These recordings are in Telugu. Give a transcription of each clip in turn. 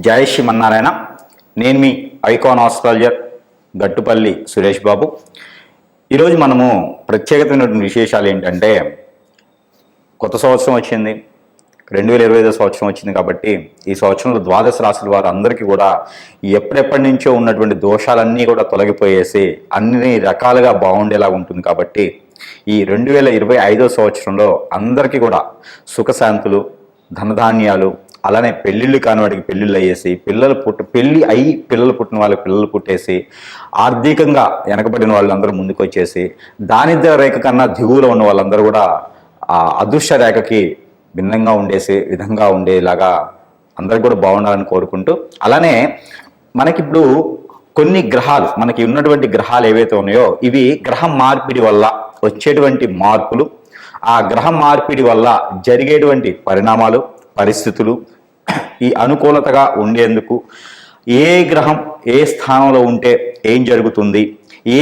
జై శ్రీమన్నారాయణ. నేను మీ ఐకాన్ ఆస్ట్రాలజర్ గట్టుపల్లి సురేష్ బాబు. ఈరోజు మనము ప్రత్యేకమైనటువంటి విశేషాలు ఏంటంటే, కొత్త సంవత్సరం వచ్చింది, 2025 సంవత్సరం వచ్చింది. కాబట్టి ఈ సంవత్సరంలో ద్వాదశ రాశుల వారు అందరికీ కూడా ఎప్పటి నుంచో ఉన్నటువంటి దోషాలన్నీ కూడా తొలగిపోయేసి అన్ని రకాలుగా బాగుండేలా ఉంటుంది. కాబట్టి ఈ 2025 సంవత్సరంలో అందరికీ కూడా సుఖశాంతులు, ధనధాన్యాలు, అలానే పెళ్ళిళ్ళు కాని వాడికి పెళ్ళిళ్ళు అయ్యేసి, పిల్లలు పుట్టిన వాళ్ళకి పిల్లలు పుట్టేసి, ఆర్థికంగా వెనకబడిన వాళ్ళందరూ ముందుకు వచ్చేసి, దారిద్ర్య రేఖ కన్నా దిగువలో ఉన్న వాళ్ళందరూ కూడా ఆ అదృష్ట రేఖకి భిన్నంగా విధంగా ఉండేలాగా అందరికి కూడా బాగుండాలని కోరుకుంటూ, అలానే మనకిప్పుడు కొన్ని గ్రహాలు, మనకి ఉన్నటువంటి గ్రహాలు ఏవైతే ఉన్నాయో ఇవి గ్రహం మార్పిడి వల్ల వచ్చేటువంటి మార్పులు, ఆ గ్రహం మార్పిడి వల్ల జరిగేటువంటి పరిణామాలు, పరిస్థితులు, ఈ అనుకూలతగా ఉండేందుకు ఏ గ్రహం ఏ స్థానంలో ఉంటే ఏం జరుగుతుంది,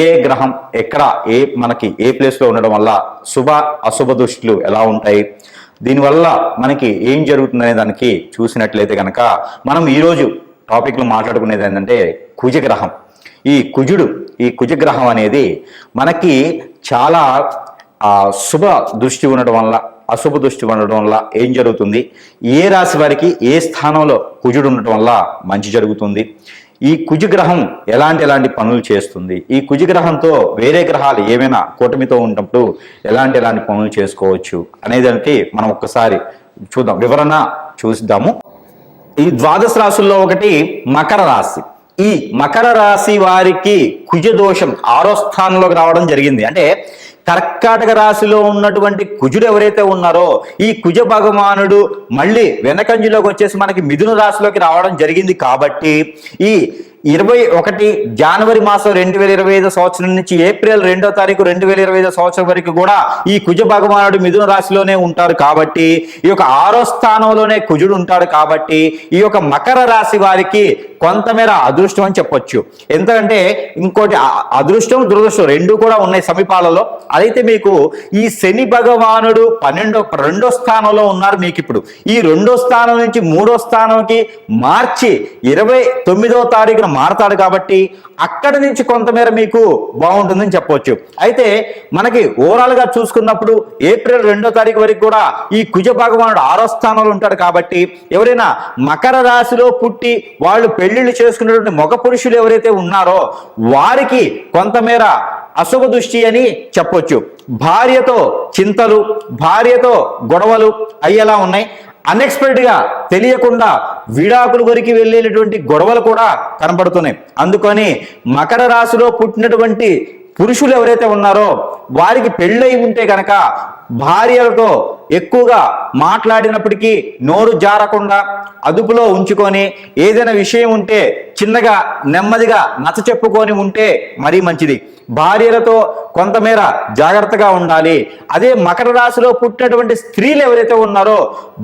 ఏ గ్రహం ఎక్కడ మనకి ఏ ప్లేస్లో ఉండడం వల్ల శుభ అశుభ దృష్టిలు ఎలా ఉంటాయి, దీనివల్ల మనకి ఏం జరుగుతుందనే దానికి చూసినట్లయితే కనుక మనం ఈరోజు టాపిక్లో మాట్లాడుకునేది ఏంటంటే కుజగ్రహం. ఈ కుజగ్రహం అనేది మనకి చాలా శుభ దృష్టి ఉండడం వల్ల అశుభ దృష్టి ఉండడం వల్ల ఏం జరుగుతుంది, ఏ రాశి వారికి ఏ స్థానంలో కుజుడు ఉండటం వల్ల మంచి జరుగుతుంది, ఈ కుజగ్రహం ఎలాంటి పనులు చేస్తుంది, ఈ కుజగ్రహంతో వేరే గ్రహాలు ఏమైనా కూటమితో ఉన్నప్పుడు ఎలాంటి పనులు చేసుకోవచ్చు అనేదానికి మనం ఒక్కసారి చూద్దాం, వివరణ చూద్దాము. ఈ ద్వాదశ రాశుల్లో ఒకటి మకర రాశి. ఈ మకర రాశి వారికి కుజ దోషం 6వ స్థానంలోకి రావడం జరిగింది. అంటే కర్కాటక రాశిలో ఉన్నటువంటి కుజుడు ఎవరైతే ఉన్నారో ఈ కుజ భగవానుడు మళ్ళీ వెనకంజలోకి వచ్చేసి మనకి మిథున రాశిలోకి రావడం జరిగింది. కాబట్టి ఈ 21 జనవరి మాసం 2025 సంవత్సరం నుంచి ఏప్రిల్ 2వ తారీఖు 2025 సంవత్సరం వరకు కూడా ఈ కుజ భగవానుడు మిథున రాశిలోనే ఉంటారు. కాబట్టి ఈ యొక్క 6వ స్థానంలోనే కుజుడు ఉంటాడు. కాబట్టి ఈ యొక్క మకర రాశి వారికి కొంతమేర అదృష్టం అని చెప్పొచ్చు. ఎందుకంటే ఇంకోటి అదృష్టం దురదృష్టం రెండు కూడా ఉన్నాయి సమీపాలలో. అయితే మీకు ఈ శని భగవానుడు 2వ స్థానంలో ఉన్నారు. మీకు ఇప్పుడు ఈ 2వ స్థానం నుంచి 3వ స్థానంకి మార్చి 29వ తారీఖున మారతాడు. కాబట్టి అక్కడి నుంచి కొంతమేర మీకు బాగుంటుందని చెప్పవచ్చు. అయితే మనకి ఓవరాల్ గా చూసుకున్నప్పుడు ఏప్రిల్ 2వ తారీఖు వరకు కూడా ఈ కుజ భగవానుడు 6వ స్థానంలో ఉంటాడు. కాబట్టి ఎవరైనా మకర రాశిలో పుట్టి వాళ్ళు పెళ్లిళ్ళు చేసుకున్నటువంటి మగ పురుషులు ఎవరైతే ఉన్నారో వారికి కొంతమేర అశుభ దృష్టి అని చెప్పొచ్చు. భార్యతో చింతలు, భార్యతో గొడవలు అయ్యేలా ఉన్నాయి. అన్ఎక్స్పెక్టెడ్ గా తెలియకుండా విడాకుల వరకు వెళ్ళేటువంటి గొడవలు కూడా కనబడుతున్నాయి. అందుకని మకర రాశిలో పుట్టినటువంటి పురుషులు ఎవరైతే ఉన్నారో వారికి పెళ్ళై ఉంటే కనుక భార్యలతో ఎక్కువగా మాట్లాడినప్పటికీ నోరు జారకుండా అదుపులో ఉంచుకొని ఏదైనా విషయం ఉంటే చిన్నగా నెమ్మదిగా నచ్చ చెప్పుకొని ఉంటే మరీ మంచిది. భార్యలతో కొంతమేర జాగ్రత్తగా ఉండాలి. అదే మకర రాశిలో పుట్టినటువంటి స్త్రీలు ఎవరైతే ఉన్నారో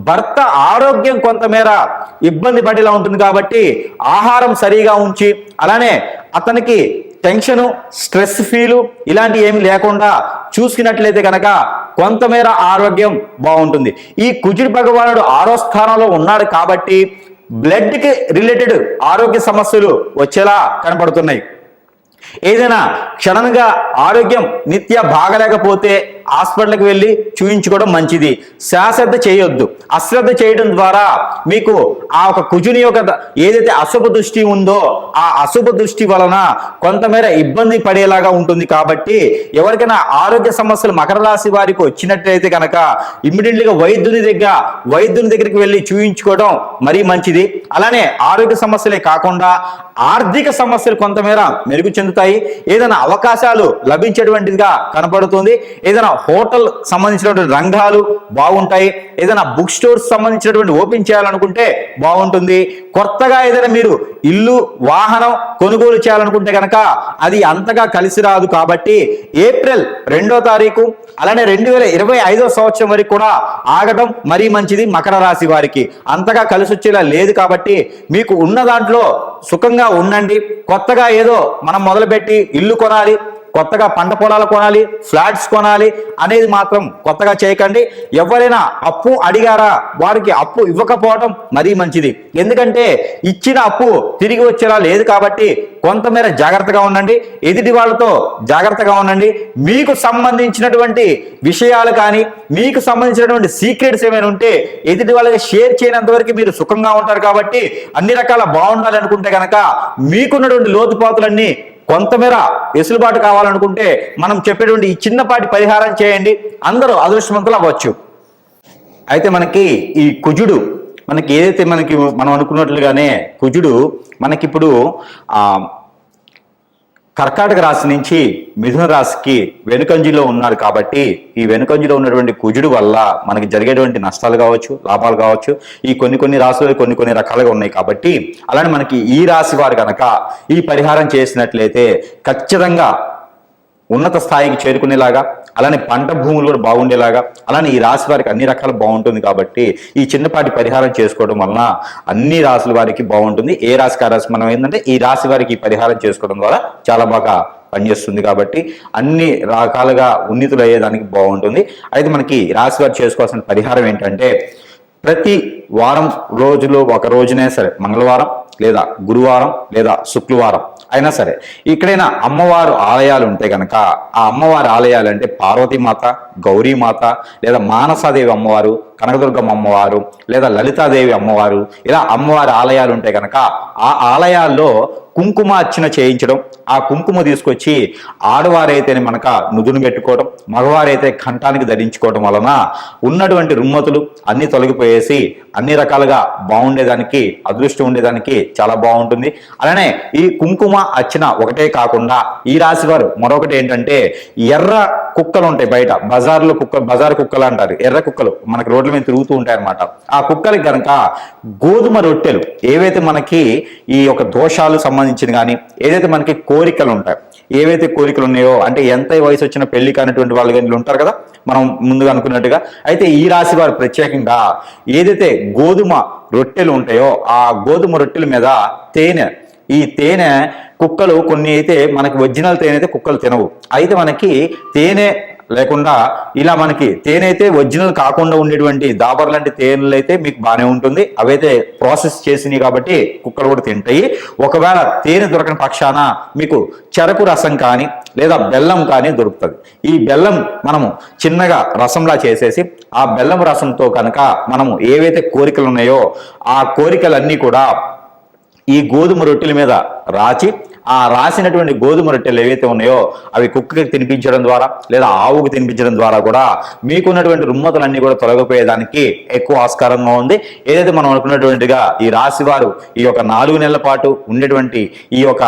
భర్త ఆరోగ్యం కొంతమేర ఇబ్బంది పడేలా ఉంటుంది. కాబట్టి ఆహారం సరిగా ఉంచి, అలానే అతనికి టెన్షను, స్ట్రెస్ ఫీలు ఇలాంటివి ఏమి లేకుండా చూసుకున్నట్లయితే కనుక కొంతమేర ఆరోగ్యం బాగుంటుంది. ఈ కుజుడు భగవానుడు 6వ స్థానంలో ఉన్నాడు. కాబట్టి బ్లడ్కి రిలేటెడ్ ఆరోగ్య సమస్యలు వచ్చేలా కనపడుతున్నాయి. ఏదైనా క్షణంగా ఆరోగ్యం నిత్య బాగలేకపోతే హాస్పిటల్కి వెళ్ళి చూయించుకోవడం మంచిది. శ్వాస చేయొద్దు. అశ్రద్ధ చేయడం ద్వారా మీకు ఆ ఒక కుజుని యొక్క ఏదైతే అశుభ దృష్టి ఉందో ఆ అశుభ దృష్టి వలన కొంతమేర ఇబ్బంది పడేలాగా ఉంటుంది. కాబట్టి ఎవరికైనా ఆరోగ్య సమస్యలు మకర రాశి వారికి వచ్చినట్లయితే కనుక ఇమ్మీడియట్లీగా వైద్యుని దగ్గరికి వెళ్ళి చూయించుకోవడం మరీ మంచిది. అలానే ఆరోగ్య సమస్యలే కాకుండా ఆర్థిక సమస్యలు కొంతమేర మెరుగు చెందుతాయి. ఏదైనా అవకాశాలు లభించేటువంటిదిగా కనపడుతుంది. ఏదైనా హోటల్ సంబంధించినటువంటి రంగాలు బాగుంటాయి. ఏదైనా బుక్ స్టోర్స్ సంబంధించినటువంటి ఓపెన్ చేయాలనుకుంటే బాగుంటుంది. కొత్తగా ఏదైనా మీరు ఇల్లు, వాహనం కొనుగోలు చేయాలనుకుంటే కనుక అది అంతగా కలిసి రాదు. కాబట్టి ఏప్రిల్ 2వ తారీఖు అలానే 2025 సంవత్సరం వరకు కూడా ఆగడం మరీ మంచిది. మకర రాశి వారికి అంతగా కలిసి వచ్చేలా లేదు. కాబట్టి మీకు ఉన్న దాంట్లో సుఖంగా ఉండండి. కొత్తగా ఏదో మనం మొదలుపెట్టి ఇల్లు కొనాలి, కొత్తగా పంట పొలాలు కొనాలి, ఫ్లాట్స్ కొనాలి అనేది మాత్రం కొత్తగా చేయకండి. ఎవరైనా అప్పు అడిగారా, వారికి అప్పు ఇవ్వకపోవడం మరీ మంచిది. ఎందుకంటే ఇచ్చిన అప్పు తిరిగి వచ్చేలా లేదు కాబట్టి కొంతమేర జాగ్రత్తగా ఉండండి. ఎదుటి వాళ్ళతో జాగ్రత్తగా ఉండండి. మీకు సంబంధించినటువంటి విషయాలు కానీ, మీకు సంబంధించినటువంటి సీక్రెట్స్ ఏమైనా ఉంటే ఎదుటి వాళ్ళకి షేర్ చేయనంత వరకు మీరు సుఖంగా ఉంటారు. కాబట్టి అన్ని రకాల బాగుండాలి అనుకుంటే కనుక మీకున్నటువంటి లోతుపాతులన్నీ కొంతమేర వెసులుబాటు కావాలనుకుంటే మనం చెప్పేటువంటి ఈ చిన్నపాటి పరిహారం చేయండి, అందరూ అదృష్టవంతులు అవ్వచ్చు. అయితే మనకి ఈ కుజుడు మనకి ఏదైతే మనం అనుకున్నట్లుగానే కుజుడు మనకిప్పుడు కర్కాటక రాశి నుంచి మిథున రాశికి వెనుకంజిలో ఉన్నారు. కాబట్టి ఈ వెనుకంజిలో ఉన్నటువంటి కుజుడు వల్ల మనకి జరిగేటువంటి నష్టాలు కావచ్చు, లాభాలు కావచ్చు, ఈ కొన్ని రాశులు కొన్ని రకాలుగా ఉన్నాయి. కాబట్టి అలానే మనకి ఈ రాశి వారు కనుక ఈ పరిహారం చేసినట్లయితే ఖచ్చితంగా ఉన్నత స్థాయికి చేరుకునేలాగా, అలానే పంట భూములు కూడా బాగుండేలాగా, అలానే ఈ రాశి వారికి అన్ని రకాలు బాగుంటుంది. కాబట్టి ఈ చిన్నపాటి పరిహారం చేసుకోవడం వలన అన్ని రాశుల వారికి బాగుంటుంది. ఏ రాశికి ఆ రాశి మనం ఏంటంటే ఈ రాశి వారికి ఈ పరిహారం చేసుకోవడం ద్వారా చాలా బాగా పనిచేస్తుంది. కాబట్టి అన్ని రకాలుగా ఉన్నతులు అయ్యేదానికి బాగుంటుంది. అయితే మనకి రాశి వారు చేసుకోవాల్సిన పరిహారం ఏంటంటే ప్రతి వారం రోజులో ఒక రోజునే సరే, మంగళవారం లేదా గురువారం లేదా శుక్రవారం అయినా సరే ఇక్కడైనా అమ్మవారు ఆలయాలు ఉంటే కనుక ఆ అమ్మవారి ఆలయాలు అంటే పార్వతీమాత, గౌరీమాత లేదా మానసాదేవి అమ్మవారు, కనకదుర్గమ్మ అమ్మవారు లేదా లలితాదేవి అమ్మవారు, ఇలా అమ్మవారి ఆలయాలు ఉంటే కనుక ఆ ఆలయాల్లో కుంకుమ అర్చన చేయించడం, ఆ కుంకుమ తీసుకొచ్చి ఆడవారైతే మనక నుదును పెట్టుకోవడం, మగవారైతే కంఠానికి ధరించుకోవడం వలన ఉన్నటువంటి రుమ్మతులు అన్ని తొలగిపోయేసి అన్ని రకాలుగా బాగుండేదానికి, అదృష్టం ఉండేదానికి చాలా బాగుంటుంది. అలానే ఈ కుంకుమ అర్చన ఒకటే కాకుండా ఈ రాశి వారు మరొకటి ఏంటంటే ఎర్ర కుక్కలు ఉంటాయి బయట, బజార్ కుక్కలు అంటారు, ఎర్ర కుక్కలు మనకి రోడ్ల మీద తిరుగుతూ ఉంటాయి అన్నమాట. ఆ కుక్కలకి కనుక గోధుమ రొట్టెలు ఏవైతే మనకి ఈ యొక్క దోషాలు సంబంధించిన కానీ ఏదైతే మనకి కోరికలు ఉంటాయి, ఏవైతే కోరికలు ఉన్నాయో అంటే ఎంత వయసు వచ్చిన పెళ్లి కానిటువంటి వాళ్ళు కానీ ఉంటారు కదా మనం ముందుగా అనుకున్నట్టుగా, అయితే ఈ రాశి వారు ప్రత్యేకంగా ఏదైతే గోధుమ రొట్టెలు ఉంటాయో ఆ గోధుమ రొట్టెల మీద ఈ తేనె కుక్కలు కొన్ని అయితే మనకి ఒరిజినల్ తేనె అయితే కుక్కలు తినవు. అయితే మనకి తేనె లేకుండా ఇలా మనకి తేనె అయితే ఒరిజినల్ కాకుండా ఉండేటువంటి దాబర్ లాంటి తేనెలు అయితే మీకు బాగానే ఉంటుంది. అవైతే ప్రాసెస్ చేసినాయి కాబట్టి కుక్కలు కూడా తింటాయి. ఒకవేళ తేనె దొరకని పక్షాన మీకు చెరకు రసం కానీ లేదా బెల్లం కానీ దొరుకుతుంది. ఈ బెల్లం మనము చిన్నగా రసంలా చేసేసి ఆ బెల్లం రసంతో కనుక మనము ఏవైతే కోరికలు ఉన్నాయో ఆ కోరికలన్నీ కూడా ఈ గోధుమ రొట్టెల మీద రాచి ఆ రాసినటువంటి గోధుమ రొట్టెలు ఏవైతే ఉన్నాయో అవి కుక్కకి తినిపించడం ద్వారా లేదా ఆవుకు తినిపించడం ద్వారా కూడా మీకున్నటువంటి రుమ్మతులన్నీ కూడా తొలగిపోయేదానికి ఎక్కువ ఆస్కారంగా ఉంది. ఏదైతే మనం అనుకున్నటువంటిగా ఈ రాశి వారు ఈ యొక్క 4 నెలల పాటు ఉండేటువంటి ఈ యొక్క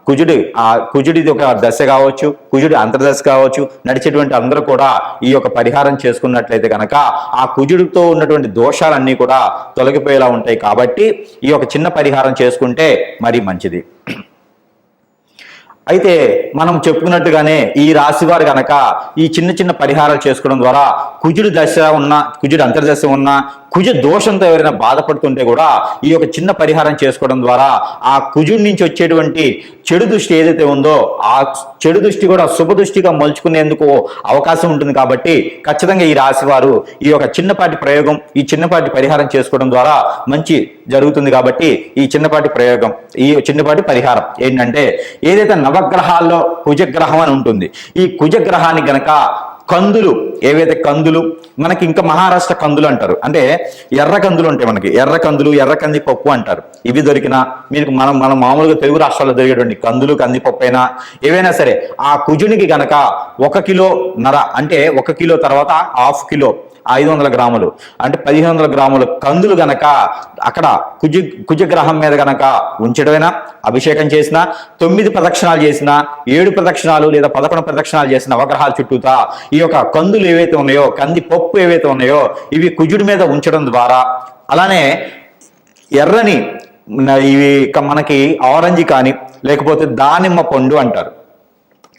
కుజుడి ఒక దశ కావచ్చు, కుజుడి అంతర్దశ కావచ్చు, నడిచేటువంటి అందరూ కూడా ఈ యొక్క పరిహారం చేసుకున్నట్లయితే కనుక ఆ కుజుడితో ఉన్నటువంటి దోషాలన్నీ కూడా తొలగిపోయేలా ఉంటాయి. కాబట్టి ఈ యొక్క చిన్న పరిహారం చేసుకుంటే మరీ మంచిది. అయితే మనం చెప్పుకున్నట్టుగానే ఈ రాశి వారు కనుక ఈ చిన్న పరిహారాలు చేసుకోవడం ద్వారా కుజుడి దశ ఉన్న, కుజుడి అంతర్దశ ఉన్న, కుజ దోషంతో ఎవరైనా బాధపడుతుంటే కూడా ఈ యొక్క చిన్న పరిహారం చేసుకోవడం ద్వారా ఆ కుజుడి నుంచి వచ్చేటువంటి చెడు దృష్టి ఏదైతే ఉందో ఆ చెడు దృష్టి కూడా శుభ దృష్టిగా మలుచుకునేందుకు అవకాశం ఉంటుంది. కాబట్టి ఖచ్చితంగా ఈ రాశి వారు ఈ యొక్క చిన్నపాటి ప్రయోగం, ఈ చిన్నపాటి పరిహారం చేసుకోవడం ద్వారా మంచి జరుగుతుంది. కాబట్టి ఈ చిన్నపాటి ప్రయోగం, ఈ చిన్నపాటి పరిహారం ఏంటంటే ఏదైతే నవగ్రహాల్లో కుజగ్రహం అని ఉంటుంది, ఈ కుజగ్రహాన్ని గనక కందులు, ఏవైతే కందులు మనకి ఇంకా మహారాష్ట్ర కందులు అంటారు, అంటే ఎర్ర కందులు ఉంటాయి మనకి, ఎర్ర కందులు, ఎర్ర కందిపప్పు అంటారు. ఇవి దొరికినా మీకు మనం మామూలుగా తెలుగు రాష్ట్రాల్లో దొరికేటువంటి కందులు, కందిపప్పు అయినా ఏవైనా సరే ఆ కుజునికి గనక 1 కిలోన్నర అంటే 1 కిలో తర్వాత 1/2 కిలో 500 గ్రాములు అంటే 1500 గ్రాముల కందులు గనక అక్కడ కుజగ్రహం మీద గనక ఉంచడమైనా, అభిషేకం చేసిన, 9 ప్రదక్షిణాలు చేసిన, 7 ప్రదక్షిణాలు లేదా 11 ప్రదక్షిణాలు చేసిన నవగ్రహాలు చుట్టూతా ఈ యొక్క కందులు ఏవైతే ఉన్నాయో, కందిపప్పు ఏవైతే ఉన్నాయో ఇవి కుజుడి మీద ఉంచడం ద్వారా, అలానే ఎర్రని ఇవి మనకి ఆరెంజ్ కానీ లేకపోతే దానిమ్మ పండు అంటారు,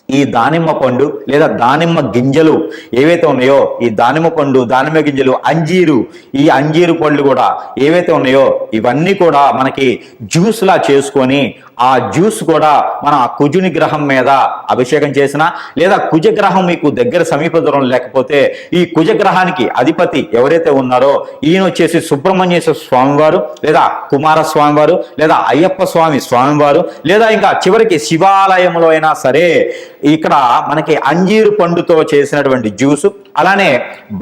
ఈ దానిమ్మ పండు లేదా దానిమ్మ గింజలు ఏవైతే ఉన్నాయో, ఈ దానిమ్మ పండు, దానిమ్మ గింజలు, అంజీరు, ఈ అంజీరు పళ్ళు కూడా ఏవైతే ఉన్నాయో ఇవన్నీ కూడా మనకి జ్యూస్లా చేసుకొని ఆ జ్యూస్ కూడా మన కుజుని గ్రహం మీద అభిషేకం చేసిన, లేదా కుజగ్రహం మీకు దగ్గర సమీప దూరం లేకపోతే ఈ కుజగ్రహానికి అధిపతి ఎవరైతే ఉన్నారో ఈయన వచ్చేసి సుబ్రహ్మణ్యేశ్వర స్వామి వారు, లేదా కుమారస్వామి వారు, లేదా అయ్యప్ప స్వామి స్వామివారు, లేదా ఇంకా చివరికి శివాలయంలో అయినా సరే ఇక్కడ మనకి అంజీరు పండుతో చేసినటువంటి జ్యూసు, అలానే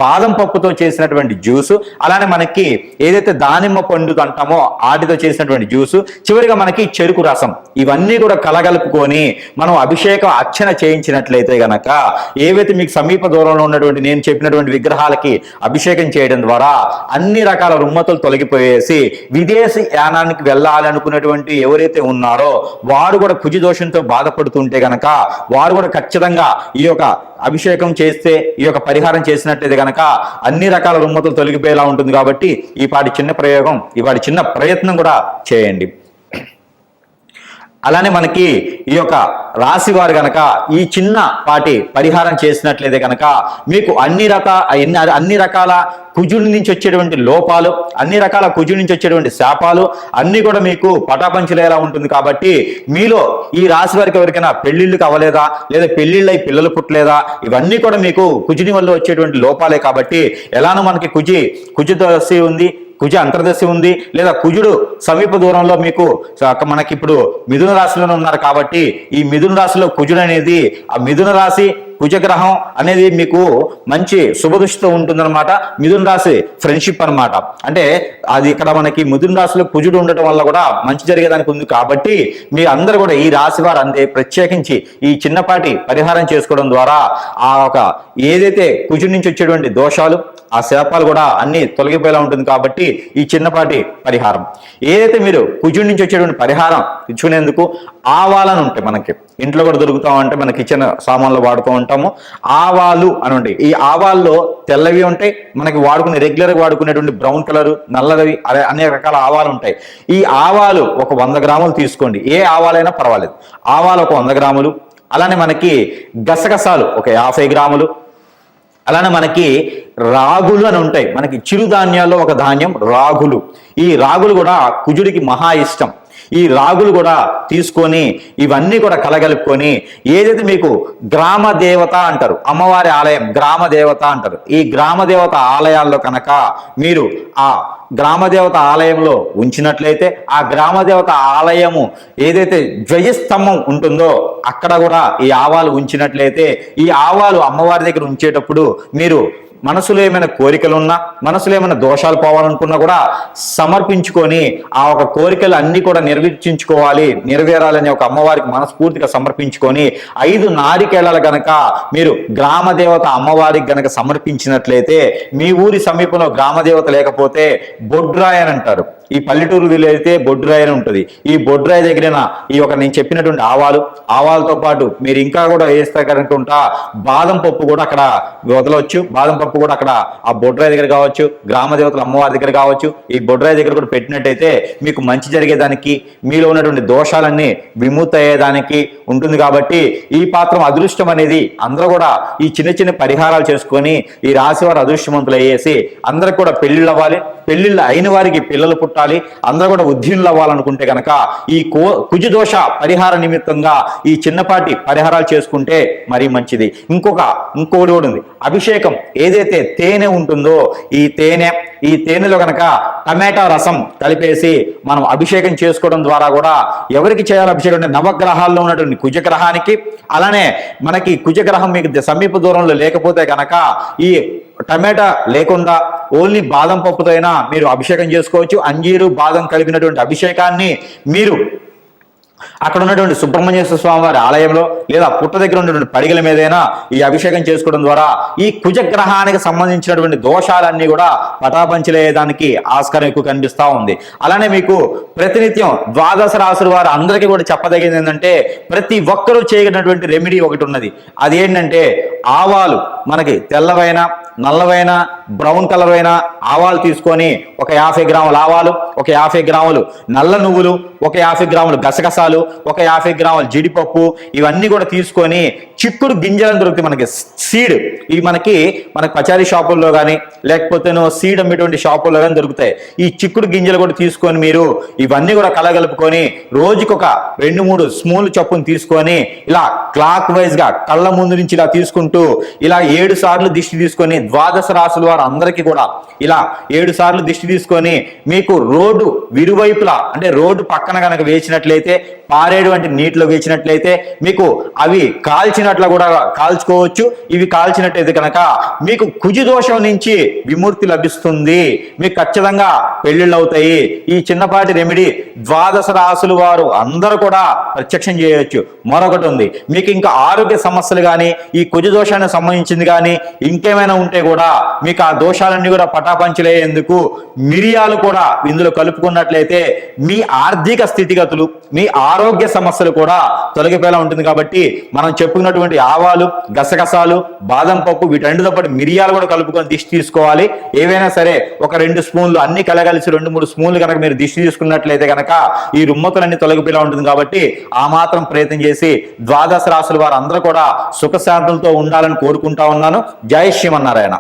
బాదం పప్పుతో చేసినటువంటి జ్యూసు, అలానే మనకి ఏదైతే దానిమ్మ పండు అంటామో వాటితో చేసినటువంటి జ్యూసు, చివరిగా మనకి చెరుకు రసం, ఇవన్నీ కూడా కలగలుపుకొని మనం అభిషేకం అర్చన చేయించినట్లయితే గనక ఏవైతే మీకు సమీప దూరంలో ఉన్నటువంటి నేను చెప్పినటువంటి విగ్రహాలకి అభిషేకం చేయడం ద్వారా అన్ని రకాల రుమ్మతులు తొలగిపోయేసి విదేశీ యానానికి వెళ్ళాలనుకున్నటువంటి ఎవరైతే ఉన్నారో వారు కూడా కుజ దోషంతో బాధపడుతుంటే గనక వారు కూడా ఖచ్చితంగా ఈ యొక్క అభిషేకం చేస్తే, ఈ యొక్క పరిహారం చేసినట్లయితే గనక అన్ని రకాల రుమ్మతులు తొలగిపోయేలా ఉంటుంది. కాబట్టి ఈ పాటి చిన్న ప్రయోగం, ఈ పాటి చిన్న ప్రయత్నం కూడా చేయండి. అలానే మనకి ఈ యొక్క రాశి వారు గనక ఈ చిన్న పాటి పరిహారం చేసినట్లయితే గనక మీకు అన్ని రకాల కుజుడి నుంచి వచ్చేటువంటి లోపాలు, అన్ని రకాల కుజుడి నుంచి వచ్చేటువంటి శాపాలు అన్ని కూడా మీకు పటాపంచలేలా ఉంటుంది. కాబట్టి మీలో ఈ రాశి వారికి ఎవరికైనా పెళ్లిళ్ళకి అవ్వలేదా, లేదా పెళ్లిళ్ళై పిల్లలు పుట్టలేదా, ఇవన్నీ కూడా మీకు కుజుని వల్ల వచ్చేటువంటి లోపాలే. కాబట్టి ఎలానో మనకి కుజు దశ ఉంది, కుజ అంతర్దశ ఉంది, లేదా కుజుడు సమీప దూరంలో మీకు మనకి ఇప్పుడు మిథున రాశిలోనే ఉన్నారు. కాబట్టి ఈ మిథున రాశిలో కుజుడు అనేది, ఆ మిథున రాశి కుజగ్రహం అనేది మీకు మంచి శుభదృష్టితో ఉంటుందన్నమాట. మిథున రాశి ఫ్రెండ్షిప్ అనమాట. అంటే అది ఇక్కడ మనకి మిథున రాశిలో కుజుడు ఉండటం వల్ల కూడా మంచి జరిగేదానికి ఉంది. కాబట్టి మీ అందరూ కూడా ఈ రాశి వారు అంతే ప్రత్యేకించి ఈ చిన్నపాటి పరిహారం చేసుకోవడం ద్వారా ఆ ఒక ఏదైతే కుజుడి నుంచి వచ్చేటువంటి దోషాలు, ఆ శాపాలు కూడా అన్ని తొలగిపోయేలా ఉంటుంది. కాబట్టి ఈ చిన్నపాటి పరిహారం ఏదైతే మీరు కుజుడి నుంచి వచ్చేటువంటి పరిహారం ఇచ్చుకునేందుకు ఆవాలను ఉంటాయి, మనకి ఇంట్లో కూడా దొరుకుతా ఉంటాయి, మన కిచెన్ సామాన్లు వాడుతూ ఉంటాము. ఆవాలు అని ఉంటాయి. ఈ ఆవాల్లో తెల్లవి ఉంటాయి, మనకి రెగ్యులర్గా వాడుకునేటువంటి బ్రౌన్ కలర్, నల్లవి, అనేక రకాల ఆవాలు ఉంటాయి. ఈ ఆవాలు ఒక 100 గ్రాములు తీసుకోండి. ఏ ఆవాలైనా పర్వాలేదు. ఆవాలు ఒక 100 గ్రాములు, అలానే మనకి గసగసాలు ఒక 50 గ్రాములు, అలానే మనకి రాగులు అని ఉంటాయి. మనకి చిరుధాన్యాల్లో ఒక ధాన్యం రాగులు. ఈ రాగులు కూడా కుజుడికి మహా ఇష్టం. ఈ రాగులు కూడా తీసుకొని ఇవన్నీ కూడా కలగలుపుకొని ఏదైతే మీకు గ్రామ దేవత అంటారు, అమ్మవారి ఆలయం గ్రామ దేవత అంటారు. ఈ గ్రామ దేవత ఆలయాల్లో కనుక మీరు ఆ గ్రామదేవత ఆలయంలో ఉంచినట్లయితే ఆ గ్రామదేవత ఆలయము ఏదైతే ధ్వజస్తంభం ఉంటుందో అక్కడ కూడా ఈ ఆవాలు ఉంచినట్లయితే ఈ ఆవాలు అమ్మవారి దగ్గర ఉంచేటప్పుడు మీరు మనసులో ఏమైనా కోరికలున్నా, మనసులో ఏమైనా దోషాలు పోవాలనుకున్నా కూడా సమర్పించుకొని ఆ ఒక కోరికలు అన్ని కూడా నెరవేరాలని ఒక అమ్మవారికి మనస్ఫూర్తిగా సమర్పించుకొని 5 నారికేళాలు గనక మీరు గ్రామదేవత అమ్మవారికి గనక సమర్పించినట్లయితే మీ ఊరి సమీపంలో గ్రామదేవత లేకపోతే బొడ్రాయి అని అంటారు. ఈ పల్లెటూరు అయితే బొడ్రాయి అని ఉంటుంది. ఈ బొడ్రాయి దగ్గర ఈ ఒక నేను చెప్పినటువంటి ఆవాలతో పాటు మీరు ఇంకా కూడా వేస్తే కనుక బాదం పప్పు కూడా అక్కడ వదలవచ్చు. బాదం పప్పు కూడా అక్కడ ఆ బొడ్రాయి దగ్గర కావచ్చు, గ్రామదేవతల అమ్మవారి దగ్గర కావచ్చు, ఈ బొడ్రాయి దగ్గర కూడా పెట్టినట్టయితే మీకు మంచి జరిగేదానికి, మీలో ఉన్నటువంటి దోషాలన్నీ విముక్తి అయ్యేదానికి ఉంటుంది. కాబట్టి ఈ పాత్రం అదృష్టం అనేది అందరూ కూడా ఈ చిన్న చిన్న పరిహారాలు చేసుకొని ఈ రాశి వారు అదృష్టవంతులు అయ్యేసి అందరికి కూడా పెళ్లిళ్ళు అవ్వాలి, పెళ్లిళ్ళు అయిన వారికి పిల్లలు పుట్టాలి, అందరూ కూడా ఉద్యోగులు అవ్వాలనుకుంటే కనుక ఈ కుజదోష పరిహార నిమిత్తంగా ఈ చిన్నపాటి పరిహారాలు చేసుకుంటే మరీ మంచిది. ఇంకోటి కూడా ఉంది. అభిషేకం ఏదైతే తేనె ఉంటుందో ఈ తేనెలో కనుక టమాటా రసం కలిపేసి మనం అభిషేకం చేసుకోవడం ద్వారా కూడా ఎవరికి చేయాలి అభిషేకం అంటే నవగ్రహాల్లో ఉన్నటువంటి కుజగ్రహానికి, అలానే మనకి కుజగ్రహం మీకు సమీప దూరంలో లేకపోతే కనుక ఈ టమాటా లేకుండా ఓన్లీ బాదం పప్పుతో అయినా మీరు అభిషేకం చేసుకోవచ్చు. అంజీరు బాదం కలిపినటువంటి అభిషేకాన్ని మీరు అక్కడ ఉన్నటువంటి సుబ్రహ్మణ్యేశ్వర స్వామి వారి ఆలయంలో లేదా పుట్ట దగ్గర ఉన్నటువంటి పడిగల మీదైనా ఈ అభిషేకం చేసుకోవడం ద్వారా ఈ కుజగ్రహానికి సంబంధించినటువంటి దోషాలన్నీ కూడా పటాపంచలేయడానికి ఆస్కారం ఎక్కువ కనిపిస్తూ ఉంది. అలానే మీకు ప్రతినిత్యం ద్వాదశ రాశుల వారు అందరికీ కూడా చెప్పదగింది ఏంటంటే ప్రతి ఒక్కరూ చేయనటువంటి రెమెడీ ఒకటి ఉన్నది. అది ఏంటంటే ఆవాలు, మనకి తెల్లవైన నల్లవైన బ్రౌన్ కలర్ అయిన ఆవాలు తీసుకొని ఒక 50 గ్రాముల ఆవాలు, ఒక 50 గ్రాములు నల్ల నువ్వులు, ఒక 50 గ్రాములు గసగసాలు, ఒక 50 గ్రాముల జీడిపప్పు, ఇవన్నీ కూడా తీసుకొని చిక్కుడు గింజలను దొరుకుతాయి మనకి సీడ్, ఇవి మనకి పచారీ షాపుల్లో కానీ లేకపోతే సీడ్ అమ్మేటువంటి షాపుల్లో కానీ దొరుకుతాయి. ఈ చిక్కుడు గింజలు కూడా తీసుకొని మీరు ఇవన్నీ కూడా కలగలుపుకొని రోజుకొక 2-3 స్పూన్లు చొప్పును తీసుకొని ఇలా క్లాక్ వైజ్ గా కళ్ళ ముందు నుంచి ఇలా తీసుకుంటూ ఇలా 7 సార్లు దిష్టి తీసుకొని, ద్వాదశ రాశుల వారు అందరికీ కూడా ఇలా 7 సార్లు దిష్టి తీసుకొని మీకు రోడ్డు విరువైపులా అంటే రోడ్డు పక్కన కనుక వేసినట్లయితే, పారేటువంటి నీటిలో వేసినట్లయితే మీకు అవి కాల్చినట్లు కూడా కాల్చుకోవచ్చు. ఇవి కాల్చినట్లయితే కనుక మీకు కుజు దోషం నుంచి విముక్తి లభిస్తుంది, మీకు ఖచ్చితంగా పెళ్లిళ్ళు అవుతాయి. ఈ చిన్నపాటి రెమెడీ ద్వాదశ రాశుల వారు అందరూ కూడా ప్రత్యక్షం చేయవచ్చు. మరొకటి ఉంది, మీకు ఇంకా ఆరోగ్య సమస్యలు కానీ ఈ కుజ దోషానికి సంబంధించింది కానీ ఇంకేమైనా ఉంటే కూడా మీకు ఆ దోషాలన్నీ కూడా పటాపంచలేందుకు మిరియాలు కూడా ఇందులో కలుపుకున్నట్లయితే మీ ఆర్థిక స్థితిగతులు, మీ ఆరోగ్య సమస్యలు కూడా తొలగిపోయేలా ఉంటుంది. కాబట్టి మనం చెప్పుకున్నటువంటి ఆవాలు, గసగసాలు, బాదం పప్పు వీటన్నిటితో పాటు మిరియాలు కూడా కలుపుకొని దిష్టి తీసుకోవాలి. ఏవైనా సరే ఒక 2 స్పూన్లు అన్ని కలగలిసి 2-3 స్పూన్లు కనుక మీరు దిష్టి తీసుకున్నట్లయితే కనుక ఈ రుమ్మతులన్నీ తొలగిపోయేలా ఉంటుంది. కాబట్టి ఆ మాత్రం ప్రయత్నం చేసి ద్వాదశ రాశుల వారు అందరూ కూడా సుఖశాంతులతో ఉండాలని కోరుకుంటా ఉన్నాను. జై శ్రీమన్నారాయణ.